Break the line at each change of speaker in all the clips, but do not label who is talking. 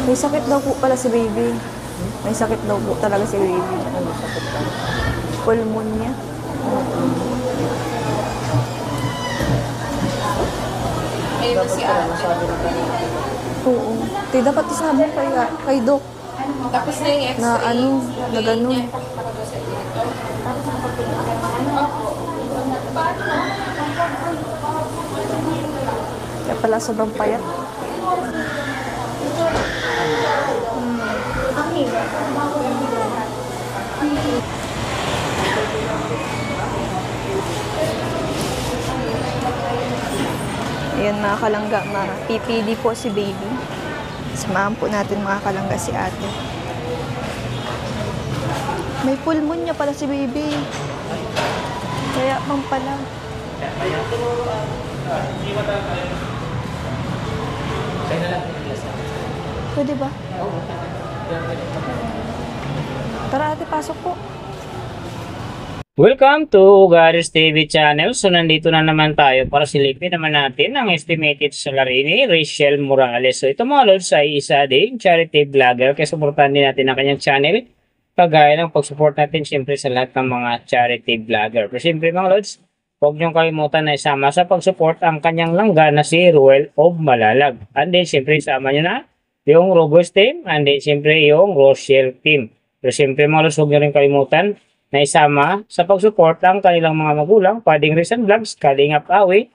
May sakit daw po pala si baby. May sakit daw po talaga si baby.
Ano sakit lang?
Pulmonya.
Dapat pala masabi na kanina.
Oo. Di dapat isabi kay Doc
Tapos na yung x-ray.
na ano, na ganun. Kaya pala sobrang payat. Ayan mga kalangga, PPD po si baby. Samahan po natin mga kalangga si ate. May pulmonya pala si baby. Kaya pang pala. Pwede ba? Tara ate, pasok po.
Welcome to Garis TV channel. So nandito na naman tayo para silipin naman natin ang estimated salary ni Rachel Morales. So ito mga lods ay isa ding charity vlogger kaya supportan din natin ang kanyang channel. Kagaya ng pag-support natin siyempre sa lahat ng mga charity vlogger. Pero siyempre mga lods, huwag niyong kalimutan na isama sa pag-support ang kanyang langga na si Ruel of Malalag. And then siyempre isama niyo na yung Robust team and then siyempre yung Rochelle team. Pero siyempre mga lods, huwag niyo rin kalimutan na isama sa pag-support ang kanilang mga magulang, Pading Rizal Vlogs, Kalingap Awi,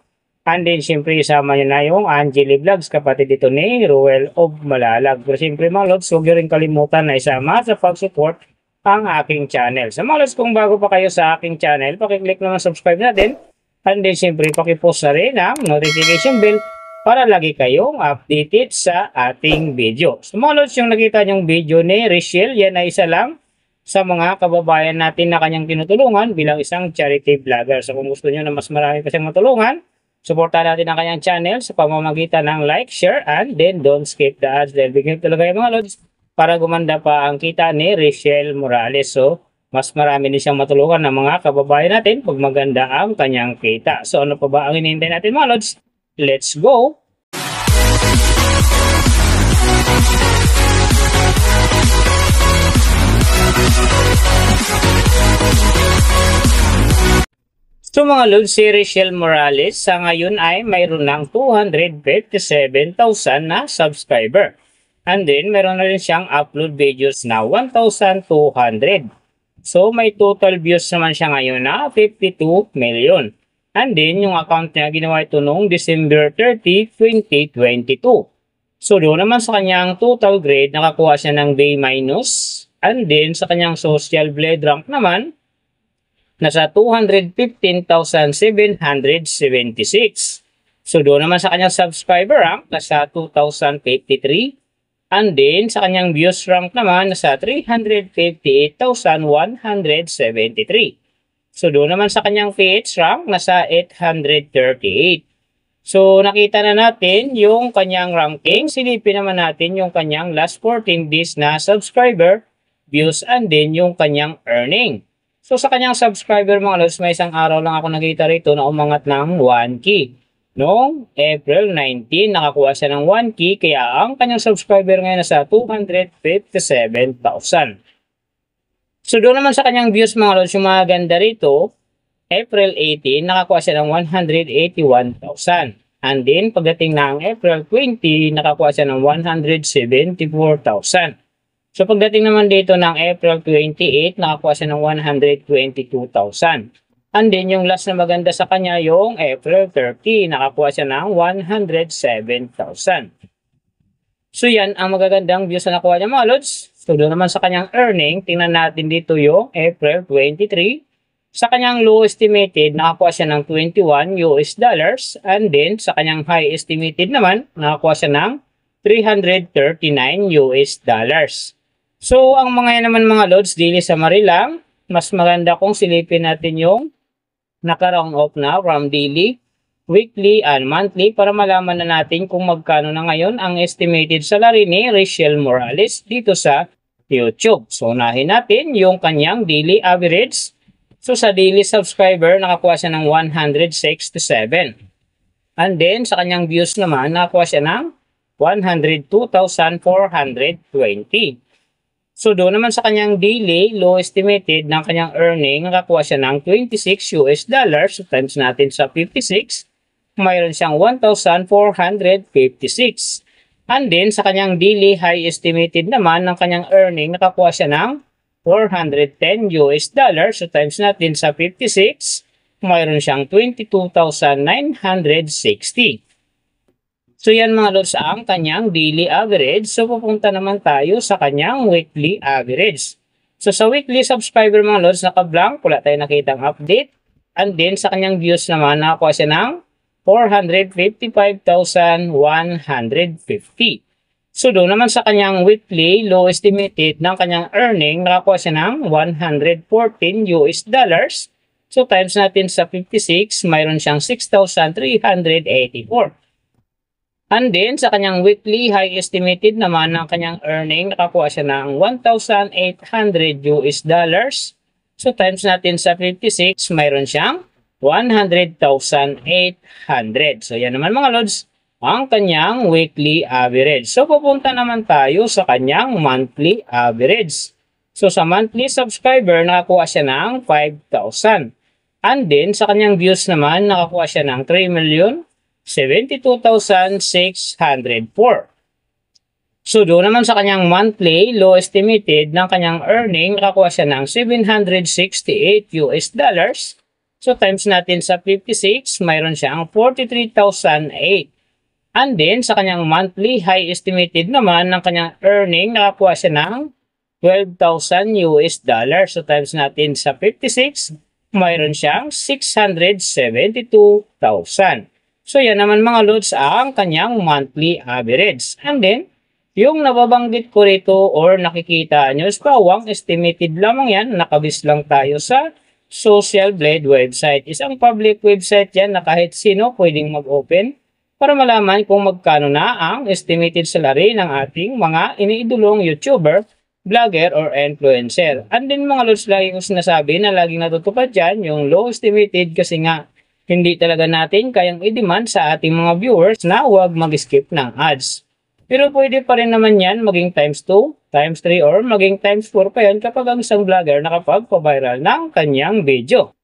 and then siyempre isama nyo na yung Angeli Vlogs, kapatid dito ni Ruel of Malalag. Pero siyempre mga lods, huwag nyo rin kalimutan na isama sa pag-support ang aking channel. Sa mga lods, kung bago pa kayo sa aking channel, pakiclick naman subscribe natin, and then siyempre pakipost na rin ang notification bell para lagi kayong updated sa ating video. Sa mga lods, yung nakita nyong video ni Rachel, yan ay isa lang sa mga kababayan natin na kanyang tinutulungan bilang isang charity vlogger. So kung gusto nyo na mas marami pa siyang matulungan, supportan natin ang kanyang channel sa pamamagitan ng like, share, and then don't skip the ads. Dahil bigyan talaga yung mga lods para gumanda pa ang kita ni Rachel Morales. So mas marami din siyang matulungan ng mga kababayan natin pag maganda ang kanyang kita. So ano pa ba ang hinihintay natin mga lods? Let's go! So mga lods, si Rachel Morales sa ngayon ay mayroon ng 257,000 na subscriber. And then meron na rin siyang upload videos na 1,200. So may total views naman siya ngayon na 52 million. And then yung account niya ginawa ito noong December 30, 2022. So doon naman sa kanyang total grade nakakuha siya ng B-. And then sa kanyang social blade rank naman nasa 215,776. So doon naman sa kanyang subscriber rank nasa 2,053. And then sa kanyang views rank naman nasa 358,173. So doon naman sa kanyang PH rank nasa 838. So nakita na natin yung kanyang ranking. Silipin naman natin yung kanyang last 14 days na subscriber, views, and then yung kanyang earning. So sa kanyang subscriber mga lods, may isang araw lang ako nakita rito na umangat ng 1K. Noong April 19, nakakuha siya ng 1K, kaya ang kanyang subscriber ngayon nasa 257,000. So doon naman sa kanyang views mga lods, yung mga ganda rito, April 18, nakakuha siya ng 181,000. And then pagdating ng April 20, nakakuha siya ng 174,000. So pagdating naman dito ng April 28, nakakuha siya ng 122,000. And then yung last na maganda sa kanya yung April 30, nakakuha siya ng 107,000. So yan ang magagandang views na nakuha niya mga lods. So doon naman sa kanyang earning, tingnan natin dito yung April 23. Sa kanyang low estimated, nakakuha siya ng $21. And then sa kanyang high estimated naman, nakakuha siya ng $339. So, ang mga yan naman mga lods, daily summary lang. Mas maganda kung silipin natin yung naka-round off na from daily, weekly, and monthly para malaman na natin kung magkano na ngayon ang estimated salary ni Rachel Morales dito sa YouTube. So, unahin natin yung kanyang daily average. So, sa daily subscriber, nakakuha siya ng 167. And then, sa kanyang views naman, nakakuha siya ng 102,420. So doon naman sa kanyang daily low estimated ng kanyang earning, nakakuha siya ng $26. So times natin sa 56, mayroon siyang 1,456. And then sa kanyang daily high estimated naman ng kanyang earning, nakakuha siya ng $410. So times natin sa 56, mayroon siyang 22,960. So yan mga lods ang kanyang daily average. So pupunta naman tayo sa kanyang weekly average. So sa weekly subscriber mga lods, naka-blank, wala tayong nakitang update. And then sa kanyang views naman, nakakuha siya ng 455,150. So doon naman sa kanyang weekly low estimated ng kanyang earning, nakakuha siya ng $114. So times natin sa 56, mayroon siyang 6,384. And then, sa kanyang weekly high estimated naman ng kanyang earning, nakakuha siya ng $1,800. So, times natin sa 56, mayroon siyang 100,800. So, yan naman mga lods, ang kanyang weekly average. So, pupunta naman tayo sa kanyang monthly average. So, sa monthly subscriber, nakakuha siya ng 5,000. And then, sa kanyang views naman, nakakuha siya ng 3,72,604. So, doon naman sa kanyang monthly low estimated ng kanyang earning, nakakuha siya ng $768. So, times natin sa 56, mayroon siyang 43,008. And then, sa kanyang monthly high estimated naman ng kanyang earning, nakakuha siya ng $12,000. So, times natin sa 56, mayroon siyang 672,000. So, yan naman mga lods ang kanyang monthly average. And then, yung nababanggit ko rito or nakikita nyo is pawang estimated lamang yan. Nakabis lang tayo sa Social Blade website. Isang public website yan na kahit sino pwedeng mag-open para malaman kung magkano na ang estimated salary ng ating mga iniidolong YouTuber, vlogger, or influencer. And then mga lods, lagi ko sinasabi na laging natutupad dyan yung low estimated kasi nga hindi talaga natin kayang i-demand sa ating mga viewers na huwag mag-skip ng ads. Pero pwede pa rin naman yan maging times 2, times 3, or maging times 4 pa yan kapag ang isang vlogger nakapag-viral ng kanyang video.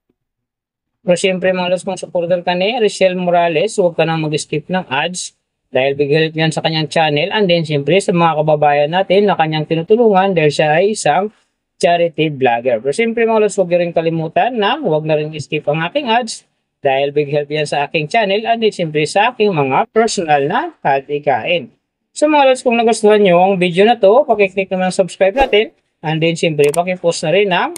Pero siyempre mga lods, kung supporter ka ni Richelle Morales, huwag ka nang mag-skip ng ads dahil big help yan sa kanyang channel. And then siyempre sa mga kababayan natin na kanyang tinutulungan dahil siya ay isang charity vlogger. Pero siyempre mga lods, huwag nyo rin kalimutan na huwag na rin skip ang aking ads dahil big help yan sa aking channel and then siyempre sa aking mga personal na katikain. So mga lods, kung nagustuhan nyo ang video na to, pakiclick naman ang subscribe natin and then siyempre pakipost na rin ang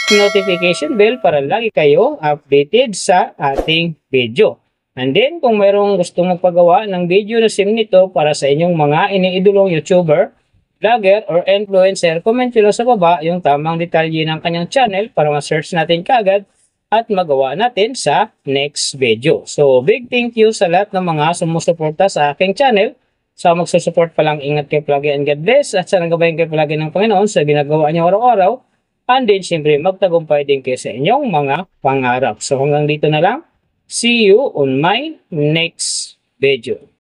notification bell para lagi kayo updated sa ating video. And then kung mayroong gustong magpagawa ng video na sim nito para sa inyong mga iniidolong YouTuber, vlogger, or influencer, comment nyo lang sa baba yung tamang detalye ng kanyang channel para ma-search natin kaagad at magawa natin sa next video. So, big thank you sa lahat ng mga sumusuporta sa aking channel. Sa magsusupport pa lang, ingat kayo palagi and God bless. At sana gabayan kayo palagi ng Panginoon sa ginagawa niyo araw-araw. And then, siyempre, magtagumpay din kayo sa inyong mga pangarap. So, hanggang dito na lang. See you on my next video.